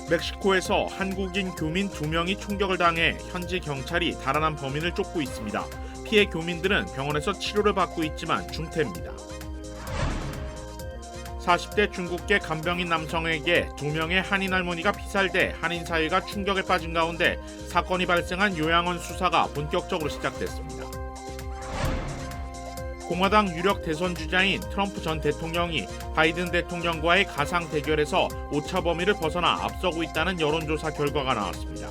멕시코에서 한국인 교민 2명이 총격을 당해 현지 경찰이 달아난 범인을 쫓고 있습니다. 피해 교민들은 병원에서 치료를 받고 있지만 중태입니다. 40대 중국계 간병인 남성에게 2명의 한인 할머니가 피살돼 한인 사회가 충격에 빠진 가운데 사건이 발생한 요양원 수사가 본격적으로 시작됐습니다. 공화당 유력 대선 주자인 트럼프 전 대통령이 바이든 대통령과의 가상 대결에서 오차 범위를 벗어나 앞서고 있다는 여론조사 결과가 나왔습니다.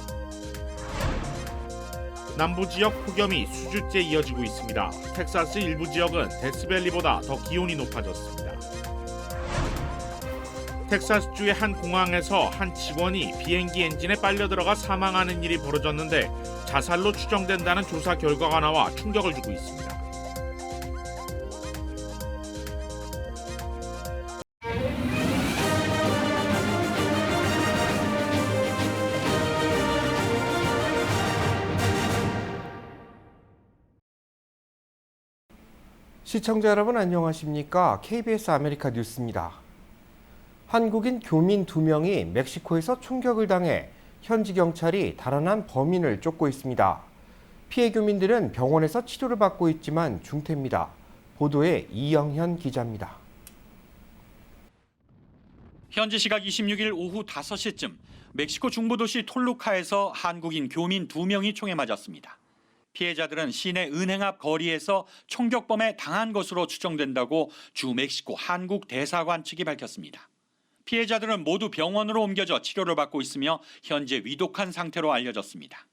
남부 지역 폭염이 수주째 이어지고 있습니다. 텍사스 일부 지역은 데스밸리보다 더 기온이 높아졌습니다. 텍사스주의 한 공항에서 한 직원이 비행기 엔진에 빨려 들어가 사망하는 일이 벌어졌는데 자살로 추정된다는 조사 결과가 나와 충격을 주고 있습니다. 시청자 여러분 안녕하십니까? KBS 아메리카 뉴스입니다. 한국인 교민 2명이 멕시코에서 총격을 당해 현지 경찰이 달아난 범인을 쫓고 있습니다. 피해 교민들은 병원에서 치료를 받고 있지만 중태입니다. 보도에 이영현 기자입니다. 현지 시각 26일 오후 5시쯤 멕시코 중부도시 톨루카에서 한국인 교민 2명이 총에 맞았습니다. 피해자들은 시내 은행 앞 거리에서 총격범에 당한 것으로 추정된다고 주 멕시코 한국 대사관 측이 밝혔습니다. 피해자들은 모두 병원으로 옮겨져 치료를 받고 있으며 현재 위독한 상태로 알려졌습니다.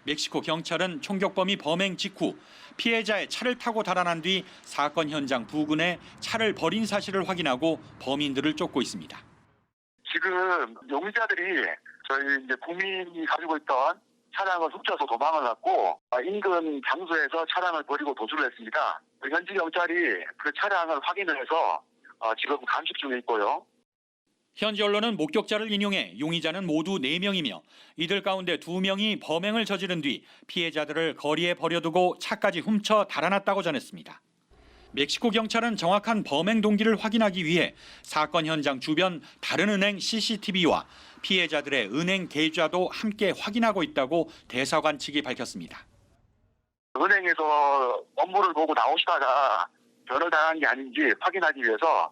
멕시코 경찰은 총격범이 범행 직후 피해자의 차를 타고 달아난 뒤 사건 현장 부근에 차를 버린 사실을 확인하고 범인들을 쫓고 있습니다. 지금 용의자들이 저희 국민이 가지고 있던 차량을 훔쳐서 도망을 갔고 인근 장소에서 차량을 버리고 도주를 했습니다. 현지 경찰이 그 차량을 확인을 해서 지금 감식 중에 있고요. 현지 언론은 목격자를 인용해 용의자는 모두 4명이며 이들 가운데 2명이 범행을 저지른 뒤 피해자들을 거리에 버려두고 차까지 훔쳐 달아났다고 전했습니다. 멕시코 경찰은 정확한 범행 동기를 확인하기 위해 사건 현장 주변 다른 은행 CCTV와 피해자들의 은행 계좌도 함께 확인하고 있다고 대사관 측이 밝혔습니다. 은행에서 업무를 보고 나오시다가 변을 당한 게 아닌지 확인하기 위해서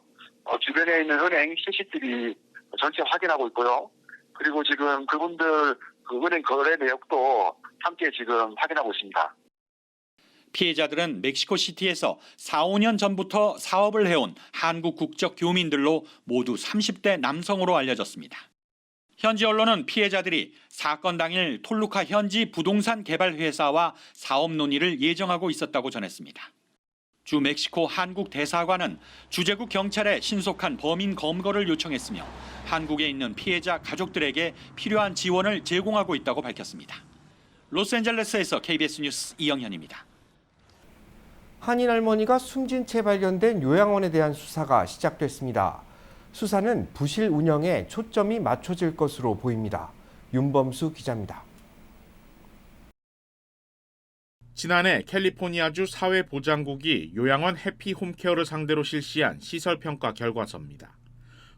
주변에 있는 은행 CCTV 전체 확인하고 있고요. 그리고 지금 그분들 그 은행 거래 내역도 함께 지금 확인하고 있습니다. 피해자들은 멕시코시티에서 4, 5년 전부터 사업을 해온 한국 국적 교민들로 모두 30대 남성으로 알려졌습니다. 현지 언론은 피해자들이 사건 당일 톨루카 현지 부동산 개발 회사와 사업 논의를 예정하고 있었다고 전했습니다. 주 멕시코 한국 대사관은 주재국 경찰에 신속한 범인 검거를 요청했으며 한국에 있는 피해자 가족들에게 필요한 지원을 제공하고 있다고 밝혔습니다. 로스앤젤레스에서 KBS 뉴스 이영현입니다. 한인 할머니가 숨진 채 발견된 요양원에 대한 수사가 시작됐습니다. 수사는 부실 운영에 초점이 맞춰질 것으로 보입니다. 윤범수 기자입니다. 지난해 캘리포니아주 사회보장국이 요양원 해피홈케어를 상대로 실시한 시설평가 결과서입니다.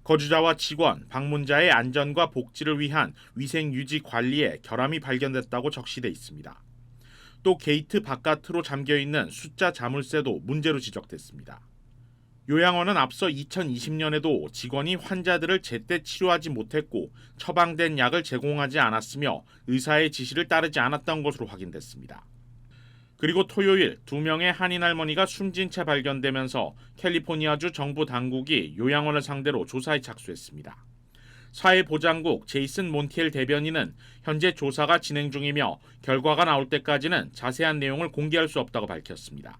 거주자와 직원, 방문자의 안전과 복지를 위한 위생유지 관리에 결함이 발견됐다고 적시돼 있습니다. 또 게이트 바깥으로 잠겨있는 숫자 자물쇠도 문제로 지적됐습니다. 요양원은 앞서 2020년에도 직원이 환자들을 제때 치료하지 못했고 처방된 약을 제공하지 않았으며 의사의 지시를 따르지 않았던 것으로 확인됐습니다. 그리고 토요일 2명의 한인 할머니가 숨진 채 발견되면서 캘리포니아주 정부 당국이 요양원을 상대로 조사에 착수했습니다. 사회보장국 제이슨 몬티엘 대변인은 현재 조사가 진행 중이며 결과가 나올 때까지는 자세한 내용을 공개할 수 없다고 밝혔습니다.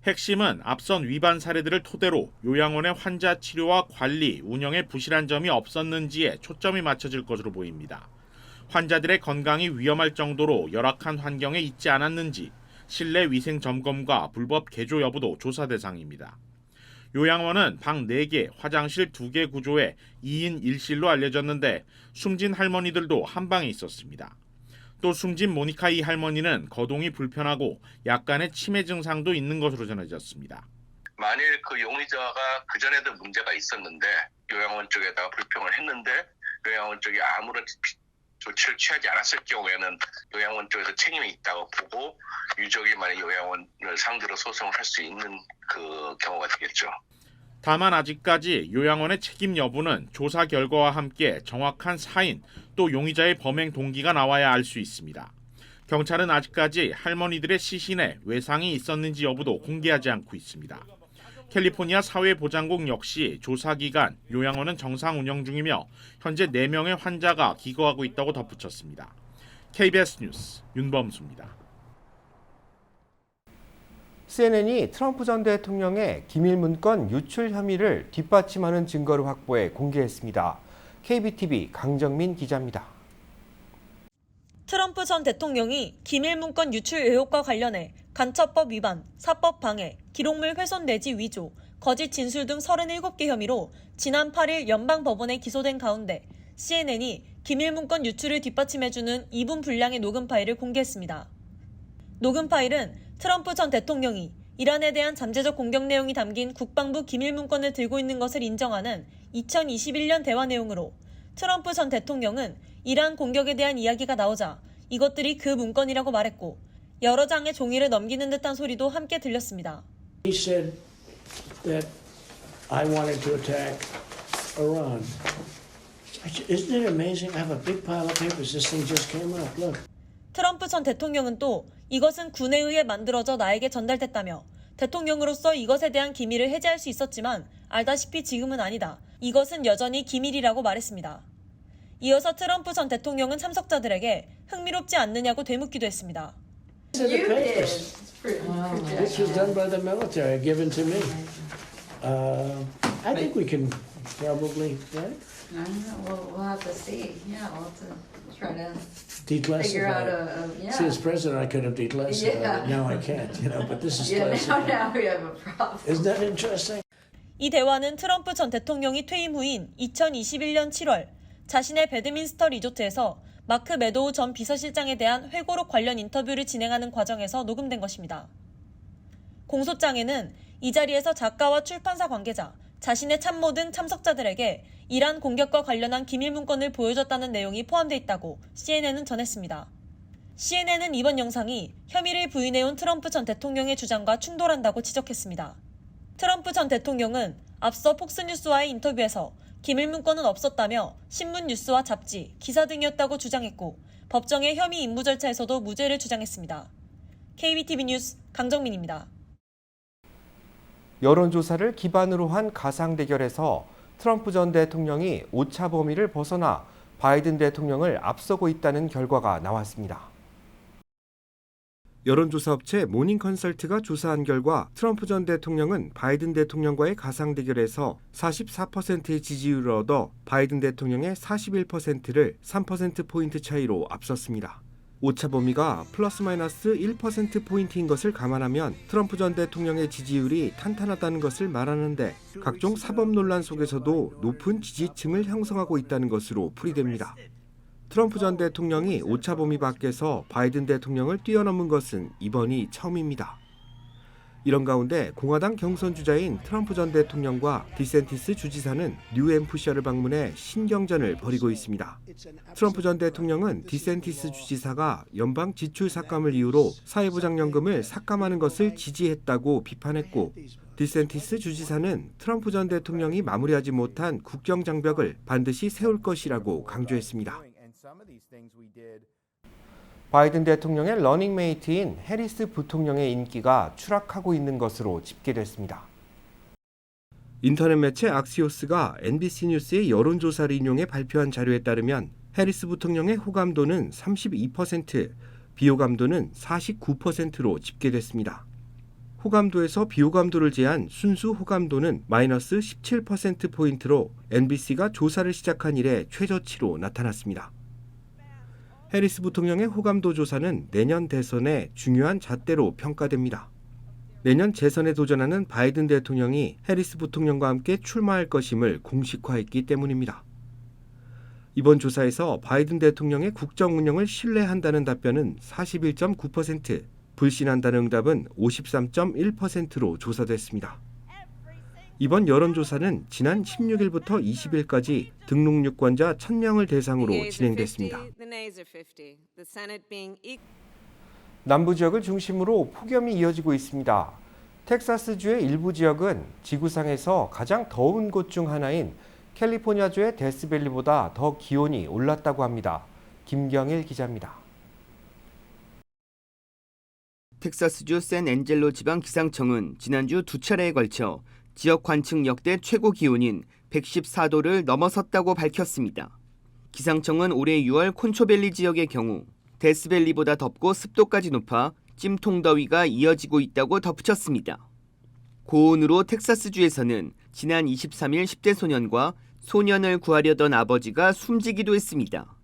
핵심은 앞선 위반 사례들을 토대로 요양원의 환자 치료와 관리, 운영에 부실한 점이 없었는지에 초점이 맞춰질 것으로 보입니다. 환자들의 건강이 위험할 정도로 열악한 환경에 있지 않았는지, 실내 위생 점검과 불법 개조 여부도 조사 대상입니다. 요양원은 방 4개, 화장실 2개 구조의 2인 1실로 알려졌는데 숨진 할머니들도 한 방에 있었습니다. 또 숨진 모니카 이 할머니는 거동이 불편하고 약간의 치매 증상도 있는 것으로 전해졌습니다. 만일 그 용의자가 그전에도 문제가 있었는데 요양원 쪽에다가 불평을 했는데 요양원 쪽이 아무런 조치를 취하지 않았을 경우에는 요양원 쪽에서 책임이 있다고 보고 유족이 만약 요양원을 상대로 소송을 할 수 있는 그 경우가 되겠죠. 다만 아직까지 요양원의 책임 여부는 조사 결과와 함께 정확한 사인 또 용의자의 범행 동기가 나와야 알 수 있습니다. 경찰은 아직까지 할머니들의 시신에 외상이 있었는지 여부도 공개하지 않고 있습니다. 캘리포니아 사회보장국 역시 조사 기간 요양원은 정상 운영 중이며 현재 4명의 환자가 기거하고 있다고 덧붙였습니다. KBS 뉴스 윤범수입니다. CNN이 트럼프 전 대통령의 기밀 문건 유출 혐의를 뒷받침하는 증거를 확보해 공개했습니다. KBTV 강정민 기자입니다. 트럼프 전 대통령이 기밀 문건 유출 의혹과 관련해 간첩법 위반, 사법 방해, 기록물 훼손 내지 위조, 거짓 진술 등 37개 혐의로 지난 8일 연방법원에 기소된 가운데 CNN이 기밀 문건 유출을 뒷받침해주는 2분 분량의 녹음 파일을 공개했습니다. 녹음 파일은 트럼프 전 대통령이 이란에 대한 잠재적 공격 내용이 담긴 국방부 기밀 문건을 들고 있는 것을 인정하는 2021년 대화 내용으로 트럼프 전 대통령은 이란 공격에 대한 이야기가 나오자 이것들이 그 문건이라고 말했고 여러 장의 종이를 넘기는 듯한 소리도 함께 들렸습니다. He said that I wanted to attack Iran. Isn't it amazing? I have a big pile of papers. This thing just came up. Look. 트럼프 전 대통령은 또 이것은 군에 의해 만들어져 나에게 전달됐다며 대통령으로서 이것에 대한 기밀을 해제할 수 있었지만 알다시피 지금은 아니다. 이것은 여전히 기밀이라고 말했습니다. 이어서 트럼프 전 대통령은 참석자들에게 흥미롭지 않느냐고 되묻기도 했습니다. You did. This was done by the military, given to me. I think we can probably, right? I don't know. We'll have to see. Yeah, we'll have to try to Declassify. figure out a yeah. See, as president, I could have declassified Yeah. it. Now I can't, but this is Yeah, classified. now we have a problem. Isn't that interesting? 이 대화는 트럼프 전 대통령이 퇴임 후인 2021년 7월 자신의 배드민스터 리조트에서 마크 매도우 전 비서실장에 대한 회고록 관련 인터뷰를 진행하는 과정에서 녹음된 것입니다. 공소장에는 이 자리에서 작가와 출판사 관계자, 자신의 참모 등 참석자들에게 이란 공격과 관련한 기밀 문건을 보여줬다는 내용이 포함되어 있다고 CNN은 전했습니다. CNN은 이번 영상이 혐의를 부인해온 트럼프 전 대통령의 주장과 충돌한다고 지적했습니다. 트럼프 전 대통령은 앞서 폭스뉴스와의 인터뷰에서 기밀 문건은 없었다며 신문 뉴스와 잡지, 기사 등이었다고 주장했고 법정의 혐의 입무 절차에서도 무죄를 주장했습니다. KBTV 뉴스 강정민입니다. 여론조사를 기반으로 한 가상 대결에서 트럼프 전 대통령이 오차 범위를 벗어나 바이든 대통령을 앞서고 있다는 결과가 나왔습니다. 여론조사 업체 모닝컨설트가 조사한 결과 트럼프 전 대통령은 바이든 대통령과의 가상 대결에서 44%의 지지율을 얻어 바이든 대통령의 41%를 3%포인트 차이로 앞섰습니다. 오차 범위가 플러스 마이너스 1%포인트인 것을 감안하면 트럼프 전 대통령의 지지율이 탄탄하다는 것을 말하는데 각종 사법 논란 속에서도 높은 지지층을 형성하고 있다는 것으로 풀이됩니다. 트럼프 전 대통령이 오차 범위 밖에서 바이든 대통령을 뛰어넘은 것은 이번이 처음입니다. 이런 가운데 공화당 경선 주자인 트럼프 전 대통령과 디센티스 주지사는 뉴햄프셔를 방문해 신경전을 벌이고 있습니다. 트럼프 전 대통령은 디센티스 주지사가 연방 지출 삭감을 이유로 사회보장연금을 삭감하는 것을 지지했다고 비판했고 디센티스 주지사는 트럼프 전 대통령이 마무리하지 못한 국경장벽을 반드시 세울 것이라고 강조했습니다. 바이든 대통령의 러닝메이트인 해리스 부통령의 인기가 추락하고 있는 것으로 집계됐습니다. 인터넷 매체 악시오스가 NBC 뉴스의 여론조사를 인용해 발표한 자료에 따르면 해리스 부통령의 호감도는 32%, 비호감도는 49%로 집계됐습니다. 호감도에서 비호감도를 제한 순수 호감도는 마이너스 17%포인트로 NBC가 조사를 시작한 이래 최저치로 나타났습니다. 해리스 부통령의 호감도 조사는 내년 대선의 중요한 잣대로 평가됩니다. 내년 재선에 도전하는 바이든 대통령이 해리스 부통령과 함께 출마할 것임을 공식화했기 때문입니다. 이번 조사에서 바이든 대통령의 국정 운영을 신뢰한다는 답변은 41.9%, 불신한다는 응답은 53.1%로 조사됐습니다. 이번 여론조사는 지난 16일부터 20일까지 등록 유권자 1,000명을 대상으로 진행됐습니다. 남부 지역을 중심으로 폭염이 이어지고 있습니다. 텍사스주의 일부 지역은 지구상에서 가장 더운 곳 중 하나인 캘리포니아주의 데스밸리보다 더 기온이 올랐다고 합니다. 김경일 기자입니다. 텍사스주 샌앤젤로 지방 기상청은 지난주 두 차례에 걸쳐 지역 관측 역대 최고 기온인 114도를 넘어섰다고 밝혔습니다. 기상청은 올해 6월 콘초밸리 지역의 경우 데스밸리보다 덥고 습도까지 높아 찜통더위가 이어지고 있다고 덧붙였습니다. 고온으로 텍사스주에서는 지난 23일 10대 소년과 소년을 구하려던 아버지가 숨지기도 했습니다.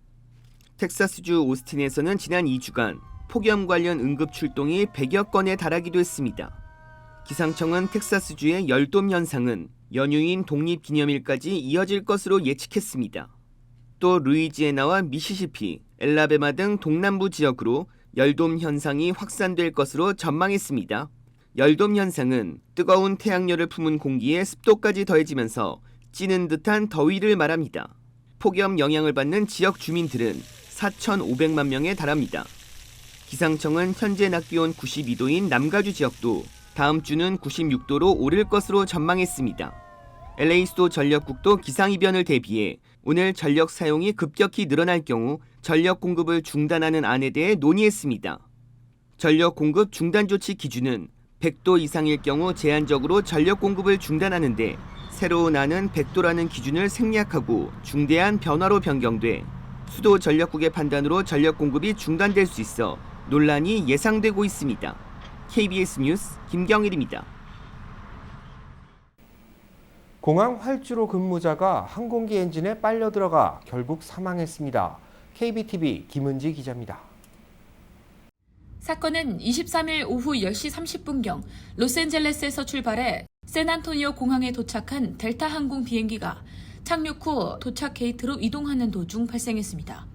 텍사스주 오스틴에서는 지난 2주간 폭염 관련 응급 출동이 100여 건에 달하기도 했습니다. 기상청은 텍사스주의 열돔 현상은 연휴인 독립기념일까지 이어질 것으로 예측했습니다. 또 루이지애나와 미시시피, 엘라베마 등 동남부 지역으로 열돔 현상이 확산될 것으로 전망했습니다. 열돔 현상은 뜨거운 태양열을 품은 공기에 습도까지 더해지면서 찌는 듯한 더위를 말합니다. 폭염 영향을 받는 지역 주민들은 4,500만 명에 달합니다. 기상청은 현재 낮 기온 92도인 남가주 지역도 다음 주는 96도로 오를 것으로 전망했습니다. LA수도 전력국도 기상이변을 대비해 오늘 전력 사용이 급격히 늘어날 경우 전력 공급을 중단하는 안에 대해 논의했습니다. 전력 공급 중단 조치 기준은 100도 이상일 경우 제한적으로 전력 공급을 중단하는데 새로운 안은 100도라는 기준을 생략하고 중대한 변화로 변경돼 수도 전력국의 판단으로 전력 공급이 중단될 수 있어 논란이 예상되고 있습니다. KBS 뉴스 김경일입니다. 공항 활주로 근무자가 항공기 엔진에 빨려 들어가 결국 사망했습니다. KBTV 김은지 기자입니다. 사건은 23일 오후 10시 30분경 로스앤젤레스에서 출발해 샌안토니오 공항에 도착한 델타 항공 비행기가 착륙 후 도착 게이트로 이동하는 도중 발생했습니다.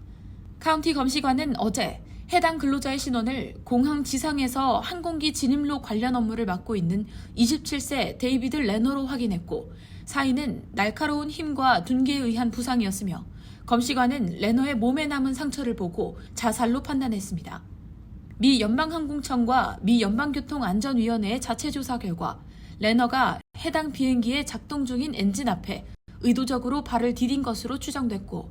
카운티 검시관은 어제 해당 근로자의 신원을 공항 지상에서 항공기 진입로 관련 업무를 맡고 있는 27세 데이비드 레너로 확인했고 사인은 날카로운 힘과 둔기에 의한 부상이었으며 검시관은 레너의 몸에 남은 상처를 보고 자살로 판단했습니다. 미 연방항공청과 미 연방교통안전위원회의 자체 조사 결과 레너가 해당 비행기의 작동 중인 엔진 앞에 의도적으로 발을 디딘 것으로 추정됐고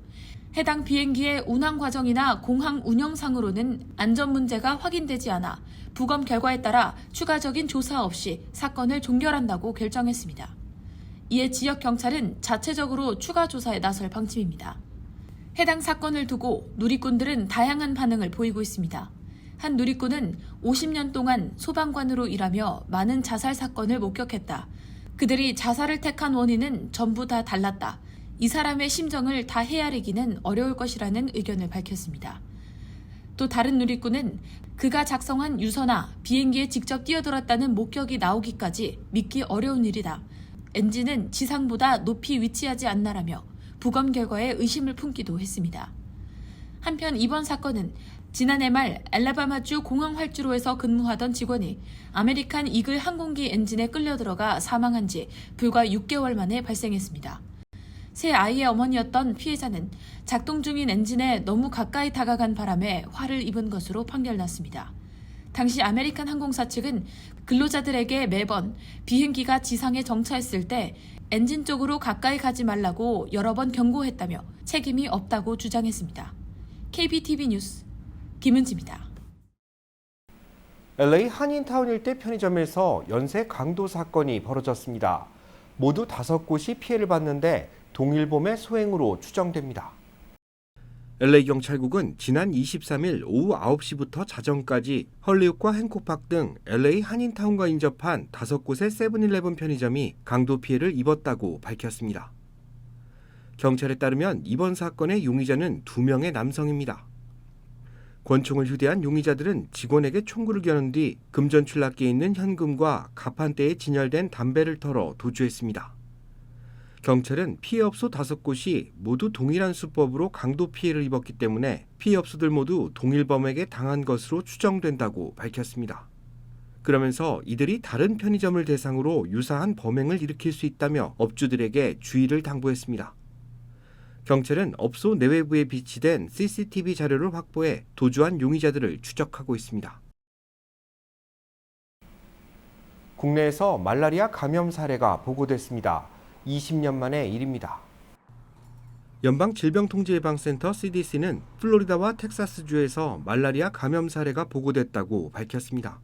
해당 비행기의 운항 과정이나 공항 운영상으로는 안전 문제가 확인되지 않아 부검 결과에 따라 추가적인 조사 없이 사건을 종결한다고 결정했습니다. 이에 지역 경찰은 자체적으로 추가 조사에 나설 방침입니다. 해당 사건을 두고 누리꾼들은 다양한 반응을 보이고 있습니다. 한 누리꾼은 50년 동안 소방관으로 일하며 많은 자살 사건을 목격했다. 그들이 자살을 택한 원인은 전부 다 달랐다. 이 사람의 심정을 다 헤아리기는 어려울 것이라는 의견을 밝혔습니다. 또 다른 누리꾼은 그가 작성한 유서나 비행기에 직접 뛰어들었다는 목격이 나오기까지 믿기 어려운 일이다. 엔진은 지상보다 높이 위치하지 않나라며 부검 결과에 의심을 품기도 했습니다. 한편 이번 사건은 지난해 말 알라바마주 공항 활주로에서 근무하던 직원이 아메리칸 이글 항공기 엔진에 끌려 들어가 사망한 지 불과 6개월 만에 발생했습니다. 새 아이의 어머니였던 피해자는 작동 중인 엔진에 너무 가까이 다가간 바람에 화를 입은 것으로 판결났습니다. 당시 아메리칸 항공사 측은 근로자들에게 매번 비행기가 지상에 정차했을 때 엔진 쪽으로 가까이 가지 말라고 여러 번 경고했다며 책임이 없다고 주장했습니다. KBTV 뉴스 김은지입니다. LA 한인타운 일대 편의점에서 연쇄 강도 사건이 벌어졌습니다. 모두 5곳이 피해를 봤는데 동일범의 소행으로 추정됩니다. LA 경찰국은 지난 23일 오후 9시부터 자정까지 헐리우드와 행콕파크 등 LA 한인타운과 인접한 5곳의 세븐일레븐 편의점이 강도 피해를 입었다고 밝혔습니다. 경찰에 따르면 이번 사건의 용의자는 2명의 남성입니다. 권총을 휴대한 용의자들은 직원에게 총구를 겨눈 뒤 금전출납기에 있는 현금과 가판대에 진열된 담배를 털어 도주했습니다. 경찰은 피해업소 5곳이 모두 동일한 수법으로 강도 피해를 입었기 때문에 피해업소들 모두 동일범에게 당한 것으로 추정된다고 밝혔습니다. 그러면서 이들이 다른 편의점을 대상으로 유사한 범행을 일으킬 수 있다며 업주들에게 주의를 당부했습니다. 경찰은 업소 내외부에 비치된 CCTV 자료를 확보해 도주한 용의자들을 추적하고 있습니다. 국내에서 말라리아 감염 사례가 보고됐습니다. 20년 만의 일입니다. 연방질병통제예방센터 CDC는 플로리다와 텍사스주에서 말라리아 감염 사례가 보고됐다고 밝혔습니다.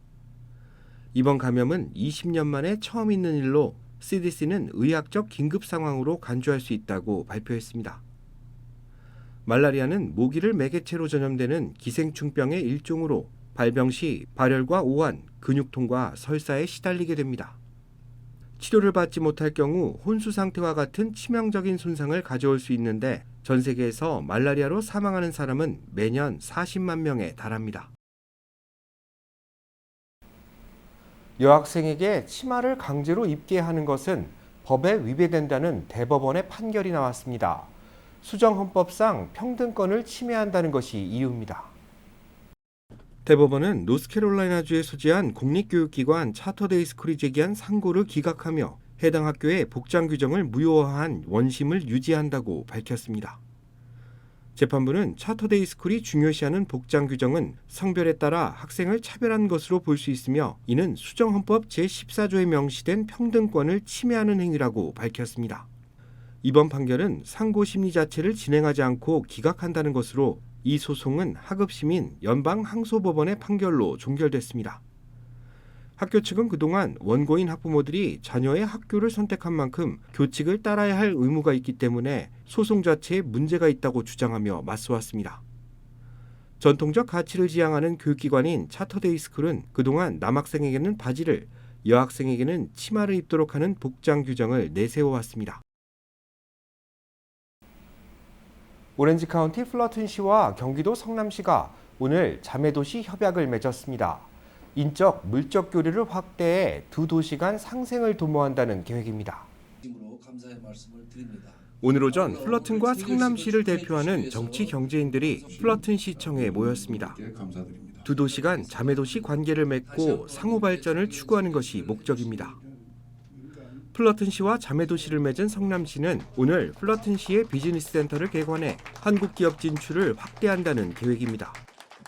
이번 감염은 20년 만에 처음 있는 일로 CDC는 의학적 긴급 상황으로 간주할 수 있다고 발표했습니다. 말라리아는 모기를 매개체로 전염되는 기생충병의 일종으로 발병 시 발열과 오한, 근육통과 설사에 시달리게 됩니다. 치료를 받지 못할 경우 혼수 상태와 같은 치명적인 손상을 가져올 수 있는데 전 세계에서 말라리아로 사망하는 사람은 매년 40만 명에 달합니다. 여학생에게 치마를 강제로 입게 하는 것은 법에 위배된다는 대법원의 판결이 나왔습니다. 수정헌법상 평등권을 침해한다는 것이 이유입니다. 대법원은 노스캐롤라이나주에 소재한 공립교육기관 차터데이 스쿨이 제기한 상고를 기각하며 해당 학교의 복장 규정을 무효화한 원심을 유지한다고 밝혔습니다. 재판부는 차터데이 스쿨이 중요시하는 복장 규정은 성별에 따라 학생을 차별한 것으로 볼 수 있으며 이는 수정헌법 제14조에 명시된 평등권을 침해하는 행위라고 밝혔습니다. 이번 판결은 상고 심리 자체를 진행하지 않고 기각한다는 것으로 이 소송은 하급심인 연방항소법원의 판결로 종결됐습니다. 학교 측은 그동안 원고인 학부모들이 자녀의 학교를 선택한 만큼 교칙을 따라야 할 의무가 있기 때문에 소송 자체에 문제가 있다고 주장하며 맞서왔습니다. 전통적 가치를 지향하는 교육기관인 차터데이 스쿨은 그동안 남학생에게는 바지를, 여학생에게는 치마를 입도록 하는 복장 규정을 내세워왔습니다. 오렌지 카운티 플러튼시와 경기도 성남시가 오늘 자매도시 협약을 맺었습니다. 인적, 물적 교류를 확대해 두 도시 간 상생을 도모한다는 계획입니다. 오늘 오전 플러튼과 성남시를 대표하는 정치 경제인들이 플러튼시청에 모였습니다. 두 도시 간 자매도시 관계를 맺고 상호 발전을 추구하는 것이 목적입니다. 플러튼시와 자매도시를 맺은 성남시는 오늘 플러튼시의 비즈니스 센터를 개관해 한국 기업 진출을 확대한다는 계획입니다.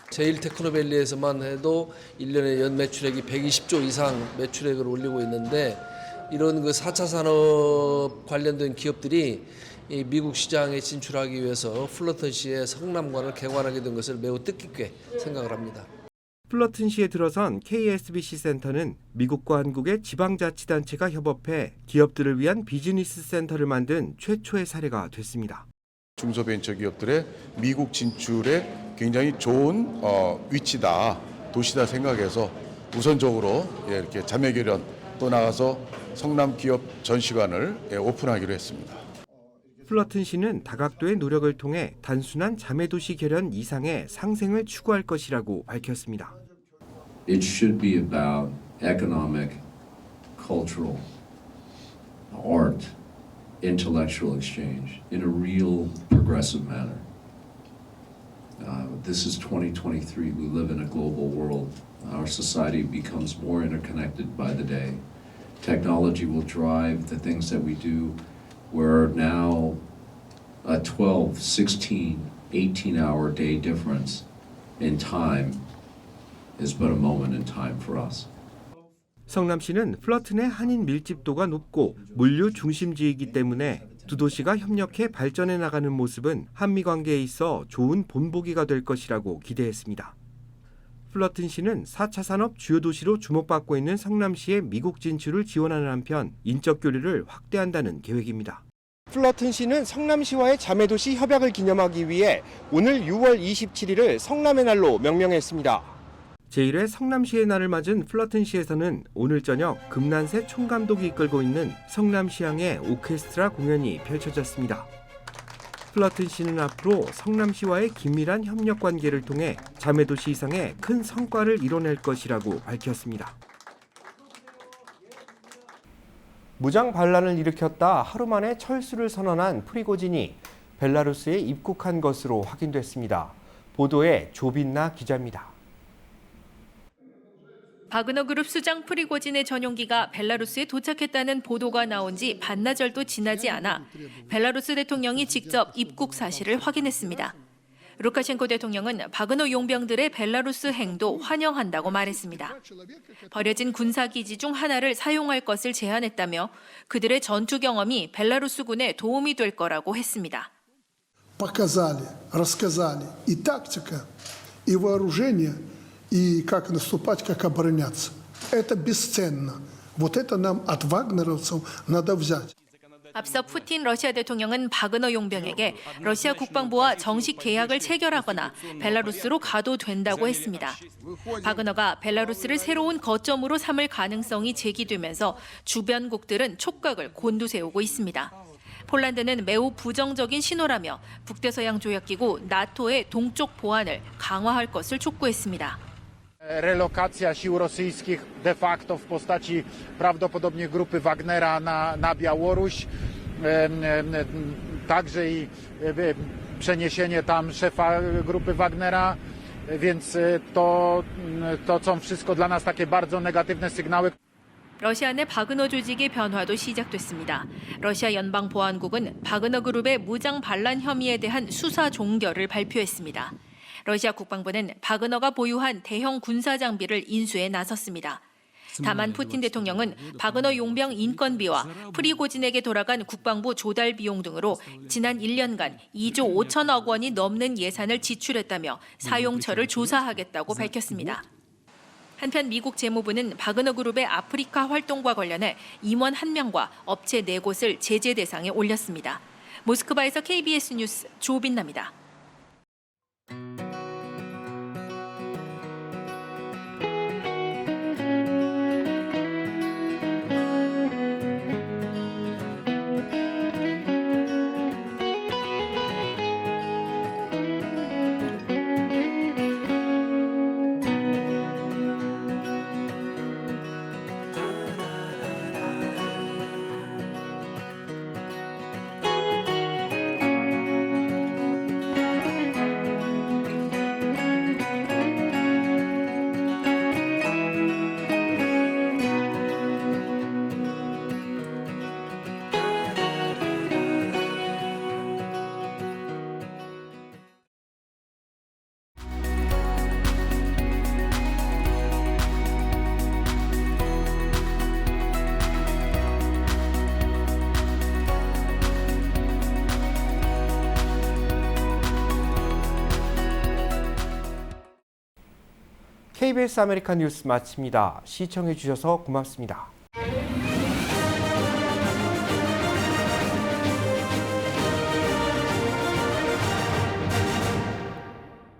제1테크노밸리에서만 해도 1년에 연 매출액이 120조 이상 매출액을 올리고 있는데 이런 그 4차 산업 관련된 기업들이 이 미국 시장에 진출하기 위해서 플러튼시의 성남관을 개관하게 된 것을 매우 뜻깊게 생각을 합니다. 플러튼시에 들어선 KSBC 센터는 미국과 한국의 지방자치단체가 협업해 기업들을 위한 비즈니스 센터를 만든 최초의 사례가 됐습니다. 중소벤처기업들의 미국 진출에 굉장히 좋은 위치다, 도시다 생각해서 우선적으로 이렇게 자매결연 또 나가서 성남 기업 전시관을 오픈하기로 했습니다. 플러튼시는 다각도의 노력을 통해 단순한 자매도시 결연 이상의 상생을 추구할 것이라고 밝혔습니다. It should be about economic, cultural, art, intellectual exchange in a real progressive manner. This is 2023. We live in a global world. Our society becomes more interconnected by the day. Technology will drive the things that we do. We're now a 12, 16, 18-hour day difference in time is but a moment in time for us. 성남시는 플러튼의 한인 밀집도가 높고 물류 중심지이기 때문에 두 도시가 협력해 발전해 나가는 모습은 한미 관계에 있어 좋은 본보기가 될 것이라고 기대했습니다. 플러튼시는 4차 산업 주요 도시로 주목받고 있는 성남시의 미국 진출을 지원하는 한편 인적 교류를 확대한다는 계획입니다. 플러튼시는 성남시와의 자매도시 협약을 기념하기 위해 오늘 6월 27일을 성남의 날로 명명했습니다. 제1회 성남시의 날을 맞은 플러튼시에서는 오늘 저녁 금난세 총감독이 이끌고 있는 성남시향의 오케스트라 공연이 펼쳐졌습니다. 플러튼시는 앞으로 성남시와의 긴밀한 협력 관계를 통해 자매도시 이상의 큰 성과를 이뤄낼 것이라고 밝혔습니다. 무장 반란을 일으켰다 하루 만에 철수를 선언한 프리고진이 벨라루스에 입국한 것으로 확인됐습니다. 보도에 조빈나 기자입니다. 바그너 그룹 수장 프리고진의 전용기가 벨라루스에 도착했다는 보도가 나온 지 반나절도 지나지 않아 벨라루스 대통령이 직접 입국 사실을 확인했습니다. 루카셴코 대통령은 바그너 용병들의 벨라루스 행도 환영한다고 말했습니다. 버려진 군사기지 중 하나를 사용할 것을 제안했다며 그들의 전투 경험이 벨라루스군에 도움이 될 거라고 했습니다. Показали, рассказали и тактика, и вооружение, и как наступать, как обороняться. Это бесценно. Вот это нам от вагнеровцев надо взять. 앞서 푸틴 러시아 대통령은 바그너 용병에게 러시아 국방부와 정식 계약을 체결하거나 벨라루스로 가도 된다고 했습니다. 바그너가 벨라루스를 새로운 거점으로 삼을 가능성이 제기되면서 주변국들은 촉각을 곤두세우고 있습니다. 폴란드는 매우 부정적인 신호라며 북대서양 조약기구 나토의 동쪽 보안을 강화할 것을 촉구했습니다. Relokacja sił rosyjskich de facto w postaci prawdopodobnie grupy Wagnera na Białoruś, także i przeniesienie tam szefa grupy Wagnera, więc to są wszystko dla nas takie bardzo negatywne sygnały. 러시아 내 바그너 조직의 변화도 시작됐습니다. 러시아 연방보안국은 바그너 그룹의 무장 반란 혐의에 대한 수사 종결을 발표했습니다. 러시아 국방부는 바그너가 보유한 대형 군사 장비를 인수에 나섰습니다. 다만 푸틴 대통령은 바그너 용병 인건비와 프리고진에게 돌아간 국방부 조달 비용 등으로 지난 1년간 2조 5천억 원이 넘는 예산을 지출했다며 사용처를 조사하겠다고 밝혔습니다. 한편 미국 재무부는 바그너 그룹의 아프리카 활동과 관련해 임원 1명과 업체 4곳을 제재 대상에 올렸습니다. 모스크바에서 KBS 뉴스 조빈나입니다. KBS 아메리카 뉴스 마칩니다. 시청해 주셔서 고맙습니다.